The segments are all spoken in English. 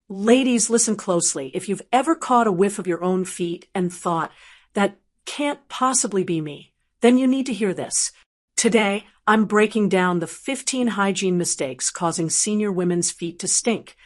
Ladies, listen closely. If you've ever caught a whiff of your own feet and thought, that can't possibly be me, then you need to hear this. Today, I'm breaking down the 15 hygiene mistakes causing senior women's feet to stink,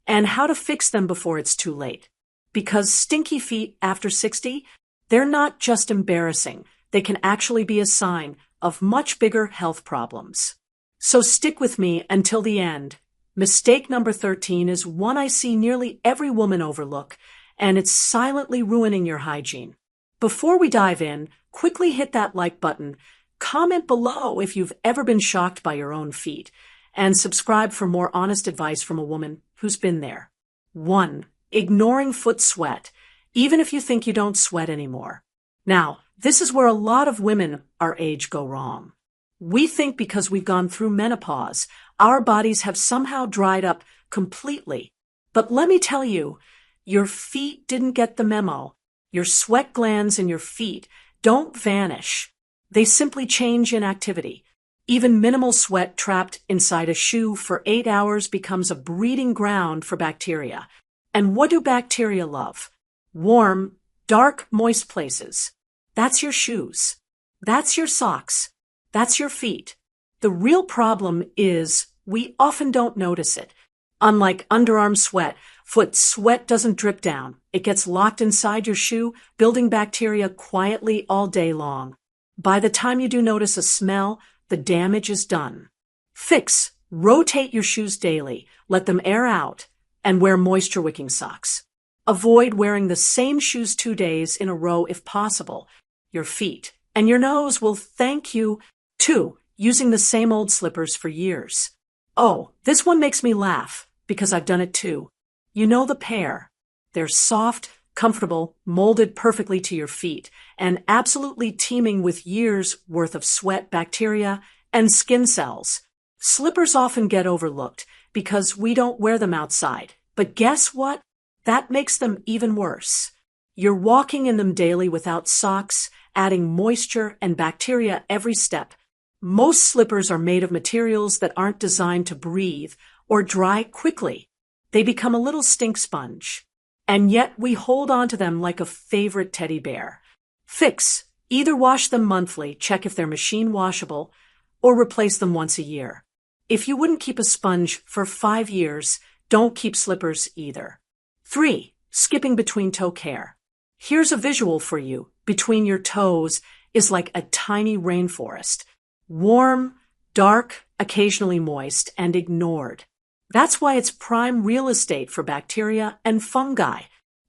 and how to fix them before it's too late. Because stinky feet after 60, they're not just embarrassing, they can actually be a sign of much bigger health problems. So stick with me until the end. Mistake number 13 is one I see nearly every woman overlook, and it's silently ruining your hygiene. Before we dive in, quickly hit that like button, comment below if you've ever been shocked by your own feet, and subscribe for more honest advice from a woman who's been there. 1. Ignoring foot sweat, even if you think you don't sweat anymore. Now, this is where a lot of women our age go wrong. We think because we've gone through menopause, our bodies have somehow dried up completely. But let me tell you, your feet didn't get the memo. Your sweat glands in your feet don't vanish. They simply change in activity. Even minimal sweat trapped inside a shoe for 8 hours becomes a breeding ground for bacteria. And what do bacteria love? Warm, dark, moist places. That's your shoes. That's your socks. That's your feet. The real problem is we often don't notice it. Unlike underarm sweat, foot sweat doesn't drip down. It gets locked inside your shoe, building bacteria quietly all day long. By the time you do notice a smell, the damage is done. Fix. Rotate your shoes daily. Let them air out. And wear moisture-wicking socks. Avoid wearing the same shoes 2 days in a row if possible. Your feet and your nose will thank you. 2. Using the same old slippers for years. Oh, this one makes me laugh, because I've done it too. You know the pair. They're soft, comfortable, molded perfectly to your feet, and absolutely teeming with years' worth of sweat, bacteria, and skin cells. Slippers often get overlooked because we don't wear them outside. But guess what? That makes them even worse. You're walking in them daily without socks, adding moisture and bacteria every step. Most slippers are made of materials that aren't designed to breathe or dry quickly. They become a little stink sponge. And yet we hold on to them like a favorite teddy bear. Fix. Either wash them monthly, check if they're machine washable, or replace them once a year. If you wouldn't keep a sponge for 5 years, don't keep slippers either. 3. Skipping between toe care. Here's a visual for you. Between your toes is like a tiny rainforest. Warm, dark, occasionally moist, and ignored. That's why it's prime real estate for bacteria and fungi.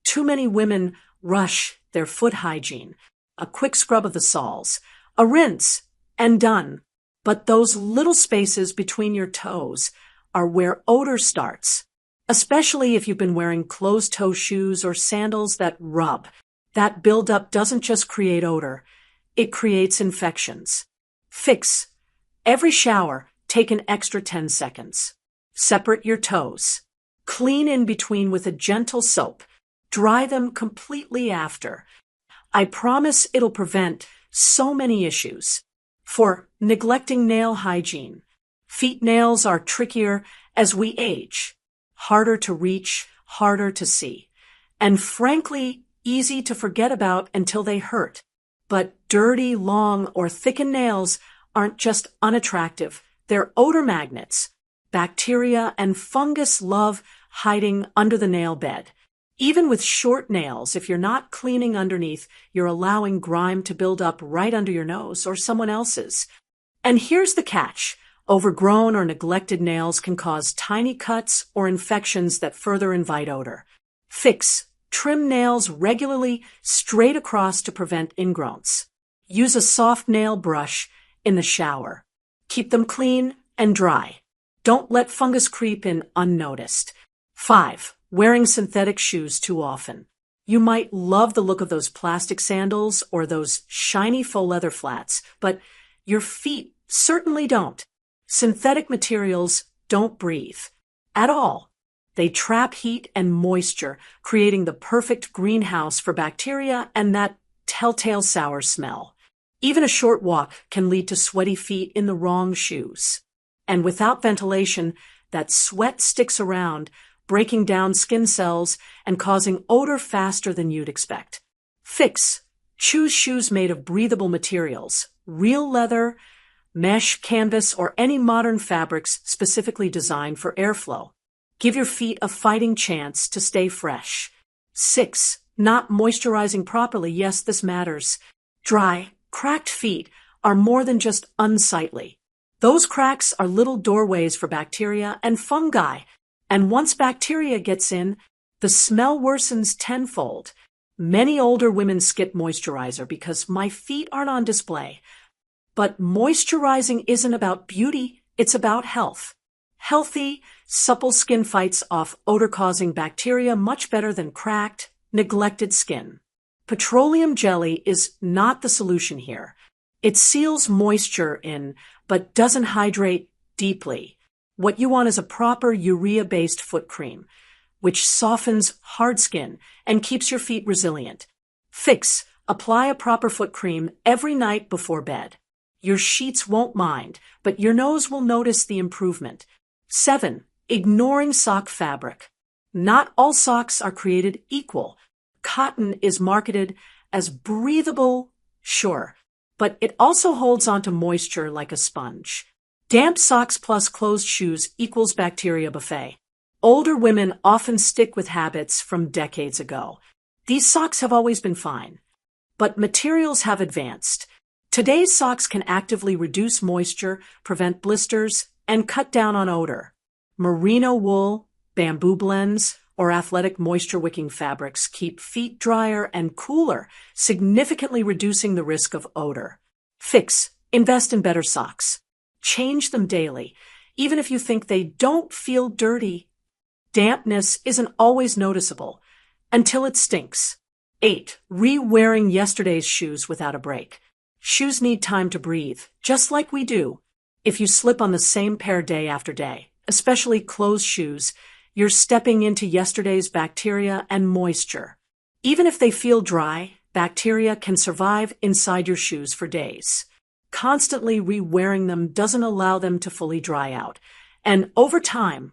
Too many women rush their foot hygiene. A quick scrub of the soles, a rinse, and done. But those little spaces between your toes are where odor starts. Especially if you've been wearing closed-toe shoes or sandals that rub. That buildup doesn't just create odor, it creates infections. Fix. Every shower, take an extra 10 seconds. Separate your toes. Clean in between with a gentle soap. Dry them completely after. I promise it'll prevent so many issues. 4. Neglecting nail hygiene. Feet nails are trickier as we age. Harder to reach, harder to see. And frankly, easy to forget about until they hurt. But dirty, long, or thickened nails aren't just unattractive. They're odor magnets. Bacteria and fungus love hiding under the nail bed. Even with short nails, if you're not cleaning underneath, you're allowing grime to build up right under your nose or someone else's. And here's the catch. Overgrown or neglected nails can cause tiny cuts or infections that further invite odor. Fix. Trim nails regularly straight across to prevent ingrowns. Use a soft nail brush in the shower. Keep them clean and dry. Don't let fungus creep in unnoticed. 5. Wearing synthetic shoes too often. You might love the look of those plastic sandals or those shiny faux leather flats, but your feet certainly don't. Synthetic materials don't breathe at all. They trap heat and moisture, creating the perfect greenhouse for bacteria and that telltale sour smell. Even a short walk can lead to sweaty feet in the wrong shoes. And without ventilation, that sweat sticks around, breaking down skin cells and causing odor faster than you'd expect. Fix. Choose shoes made of breathable materials, real leather, mesh, canvas, or any modern fabrics specifically designed for airflow. Give your feet a fighting chance to stay fresh. 6. Not moisturizing properly. Yes, this matters. Dry, cracked feet are more than just unsightly. Those cracks are little doorways for bacteria and fungi, and once bacteria gets in, the smell worsens tenfold. Many older women skip moisturizer because my feet aren't on display. But moisturizing isn't about beauty, it's about health. Healthy, supple skin fights off odor-causing bacteria much better than cracked, neglected skin. Petroleum jelly is not the solution here. It seals moisture in, but doesn't hydrate deeply. What you want is a proper urea-based foot cream, which softens hard skin and keeps your feet resilient. Fix. Apply a proper foot cream every night before bed. Your sheets won't mind, but your nose will notice the improvement. 7. Ignoring sock fabric. Not all socks are created equal. Cotton is marketed as breathable, sure, but it also holds onto moisture like a sponge. Damp socks plus closed shoes equals bacteria buffet. Older women often stick with habits from decades ago. These socks have always been fine, but materials have advanced. Today's socks can actively reduce moisture, prevent blisters, and cut down on odor. Merino wool, bamboo blends, or athletic moisture-wicking fabrics keep feet drier and cooler, significantly reducing the risk of odor. Fix. Invest in better socks. Change them daily, even if you think they don't feel dirty. Dampness isn't always noticeable until it stinks. 8. Re-wearing yesterday's shoes without a break. Shoes need time to breathe, just like we do. If you slip on the same pair day after day, especially closed shoes, you're stepping into yesterday's bacteria and moisture. Even if they feel dry, bacteria can survive inside your shoes for days. Constantly re-wearing them doesn't allow them to fully dry out, and over time,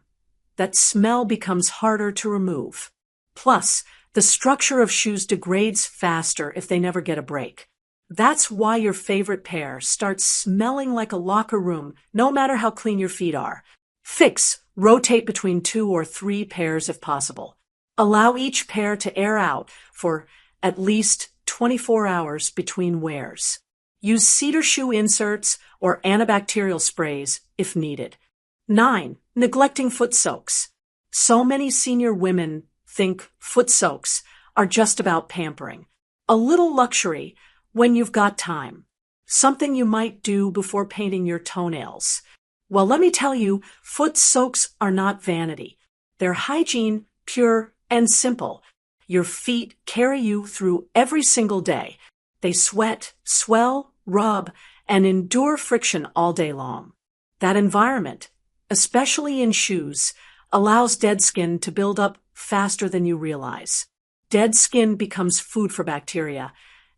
that smell becomes harder to remove. Plus, the structure of shoes degrades faster if they never get a break. That's why your favorite pair starts smelling like a locker room, no matter how clean your feet are. Fix. Rotate between 2 or 3 pairs if possible. Allow each pair to air out for at least 24 hours between wears. Use cedar shoe inserts or antibacterial sprays if needed. 9. Neglecting foot soaks. So many senior women think foot soaks are just about pampering. A little luxury when you've got time. Something you might do before painting your toenails. Well, let me tell you, foot soaks are not vanity. They're hygiene, pure, and simple. Your feet carry you through every single day. They sweat, swell, rub, and endure friction all day long. That environment, especially in shoes, allows dead skin to build up faster than you realize. Dead skin becomes food for bacteria,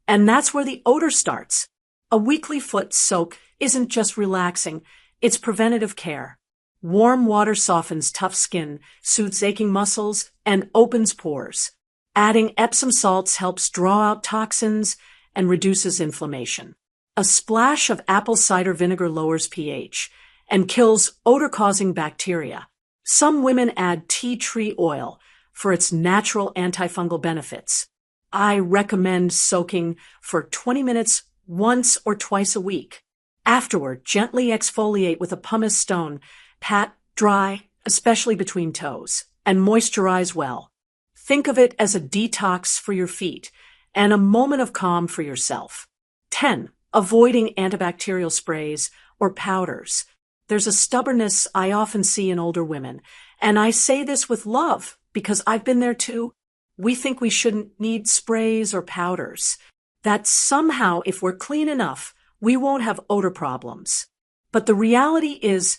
and that's where the odor starts. A weekly foot soak isn't just relaxing, it's preventative care. Warm water softens tough skin, soothes aching muscles, and opens pores. Adding Epsom salts helps draw out toxins and reduces inflammation. A splash of apple cider vinegar lowers pH and kills odor-causing bacteria. Some women add tea tree oil for its natural antifungal benefits. I recommend soaking for 20 minutes once or twice a week. Afterward, gently exfoliate with a pumice stone, pat dry, especially between toes, and moisturize well. Think of it as a detox for your feet and a moment of calm for yourself. 10. Avoiding antibacterial sprays or powders. There's a stubbornness I often see in older women, and I say this with love because I've been there too. We think we shouldn't need sprays or powders. That somehow, if we're clean enough, we won't have odor problems. But the reality is,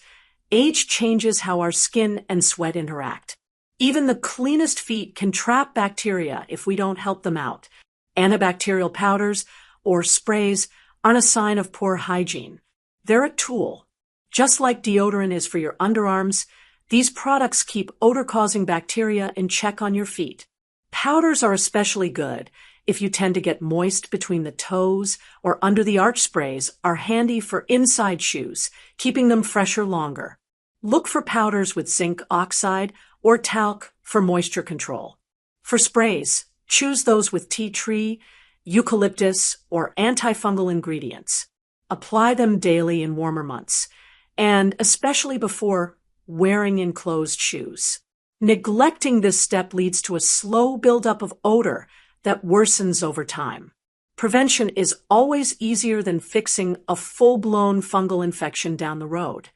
age changes how our skin and sweat interact. Even the cleanest feet can trap bacteria if we don't help them out. Antibacterial powders or sprays aren't a sign of poor hygiene. They're a tool. Just like deodorant is for your underarms, These products keep odor-causing bacteria in check on your feet. Powders are especially good if you tend to get moist between the toes, or under the arch sprays are handy for inside shoes, keeping them fresher longer. Look for powders with zinc oxide or talc for moisture control. For sprays, choose those with tea tree, eucalyptus, or antifungal ingredients. Apply them daily in warmer months, and especially before wearing enclosed shoes. Neglecting this step leads to a slow buildup of odor that worsens over time. Prevention is always easier than fixing a full-blown fungal infection down the road.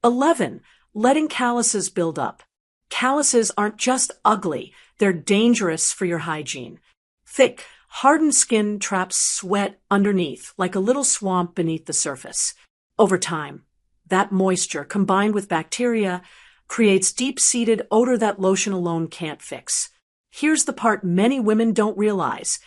11. Letting calluses build up. Calluses aren't just ugly, they're dangerous for your hygiene. Thick, hardened skin traps sweat underneath like a little swamp beneath the surface. Over time, that moisture, combined with bacteria, creates deep-seated odor that lotion alone can't fix. Here's the part many women don't realize.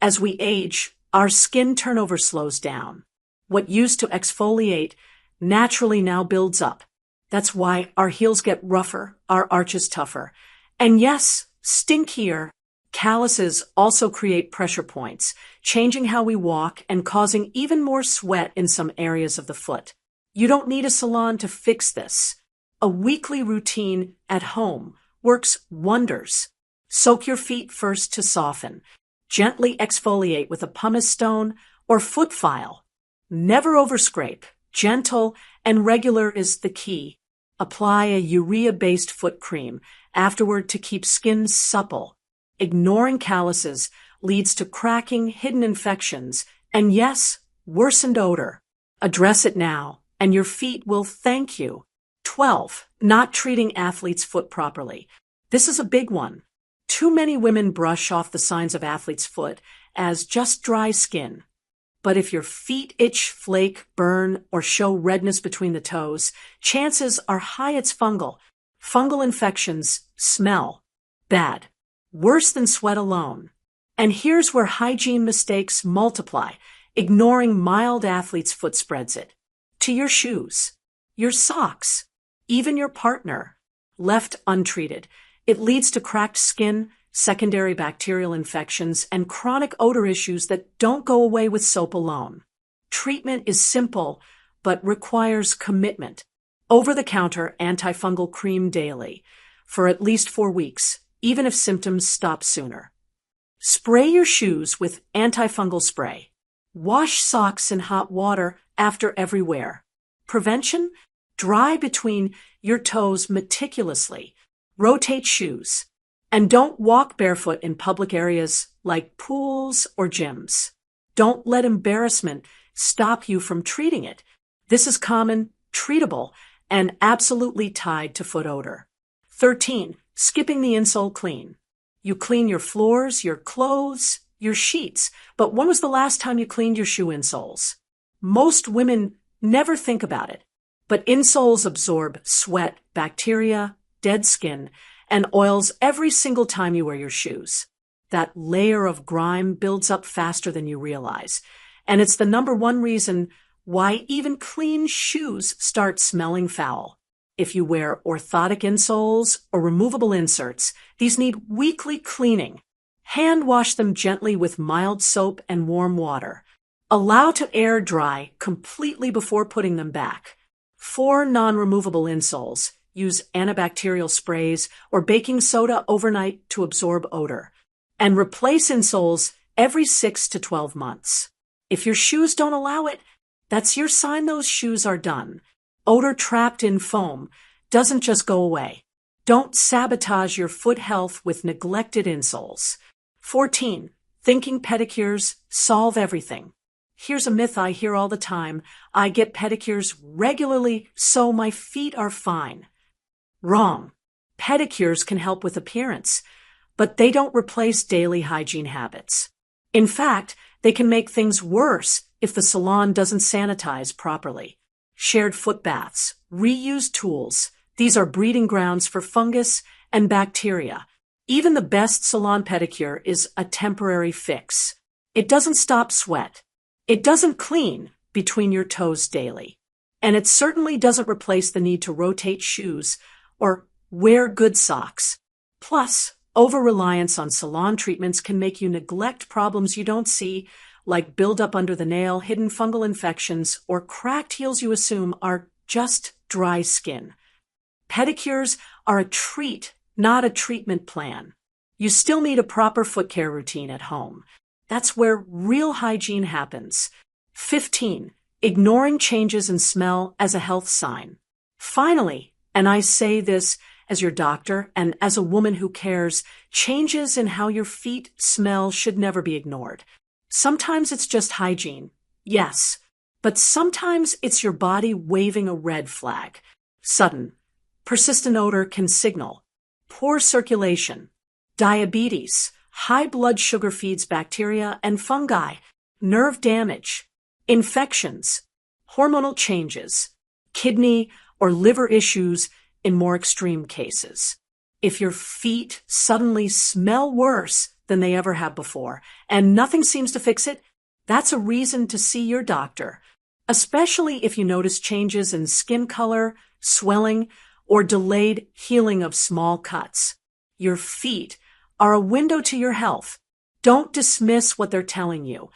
As we age, our skin turnover slows down. What used to exfoliate naturally now builds up. That's why our heels get rougher, our arches tougher. And yes, stinkier. Calluses also create pressure points, changing how we walk and causing even more sweat in some areas of the foot. You don't need a salon to fix this. A weekly routine at home works wonders. Soak your feet first to soften. Gently exfoliate with a pumice stone or foot file. Never overscrape. Gentle and regular is the key. Apply a urea-based foot cream afterward to keep skin supple. Ignoring calluses leads to cracking, hidden infections, and yes, worsened odor. Address it now, and your feet will thank you. 12. Not treating athlete's foot properly. This is a big one. Too many women brush off the signs of athlete's foot as just dry skin. But if your feet itch, flake, burn, or show redness between the toes, chances are high it's fungal. Fungal infections smell bad, worse than sweat alone. And here's where hygiene mistakes multiply. Ignoring mild athlete's foot spreads it to your shoes, your socks, even your partner. Left untreated, it leads to cracked skin, secondary bacterial infections, and chronic odor issues that don't go away with soap alone. Treatment is simple, but requires commitment. Over-the-counter antifungal cream daily for at least 4 weeks, even if symptoms stop sooner. Spray your shoes with antifungal spray. Wash socks in hot water after every wear. Prevention? Dry between your toes meticulously. Rotate shoes. And don't walk barefoot in public areas like pools or gyms. Don't let embarrassment stop you from treating it. This is common, treatable, and absolutely tied to foot odor. 13. Skipping the insole clean. You clean your floors, your clothes, your sheets, but when was the last time you cleaned your shoe insoles? Most women never think about it, but insoles absorb sweat, bacteria, dead skin, and oils every single time you wear your shoes. That layer of grime builds up faster than you realize, and it's the number one reason why even clean shoes start smelling foul. If you wear orthotic insoles or removable inserts, these need weekly cleaning. Hand wash them gently with mild soap and warm water. Allow to air dry completely before putting them back. For non-removable insoles, use antibacterial sprays or baking soda overnight to absorb odor. And replace insoles every 6 to 12 months. If your shoes don't allow it, that's your sign those shoes are done. Odor trapped in foam doesn't just go away. Don't sabotage your foot health with neglected insoles. 14. Thinking pedicures solve everything. Here's a myth I hear all the time. I get pedicures regularly, so my feet are fine. Wrong. Pedicures can help with appearance, but they don't replace daily hygiene habits. In fact, they can make things worse if the salon doesn't sanitize properly. Shared foot baths, reused tools, these are breeding grounds for fungus and bacteria. Even the best salon pedicure is a temporary fix. It doesn't stop sweat. It doesn't clean between your toes daily. And it certainly doesn't replace the need to rotate shoes or Wear good socks. Plus, over-reliance on salon treatments can make you neglect problems you don't see, like buildup under the nail, hidden fungal infections, or cracked heels you assume are just dry skin. Pedicures are a treat, not a treatment plan. You still need a proper foot care routine at home. That's where real hygiene happens. 15. Ignoring changes in smell as a health sign. Finally, and I say this as your doctor and as a woman who cares, changes in how your feet smell should never be ignored. Sometimes it's just hygiene, yes, but sometimes it's your body waving a red flag. Sudden, persistent odor can signal poor circulation, diabetes, high blood sugar feeds bacteria and fungi, nerve damage, infections, hormonal changes, kidney or liver issues in more extreme cases. If your feet suddenly smell worse than they ever have before and nothing seems to fix it, that's a reason to see your doctor, especially if you notice changes in skin color, swelling, or delayed healing of small cuts. Your feet are a window to your health. Don't dismiss what they're telling you.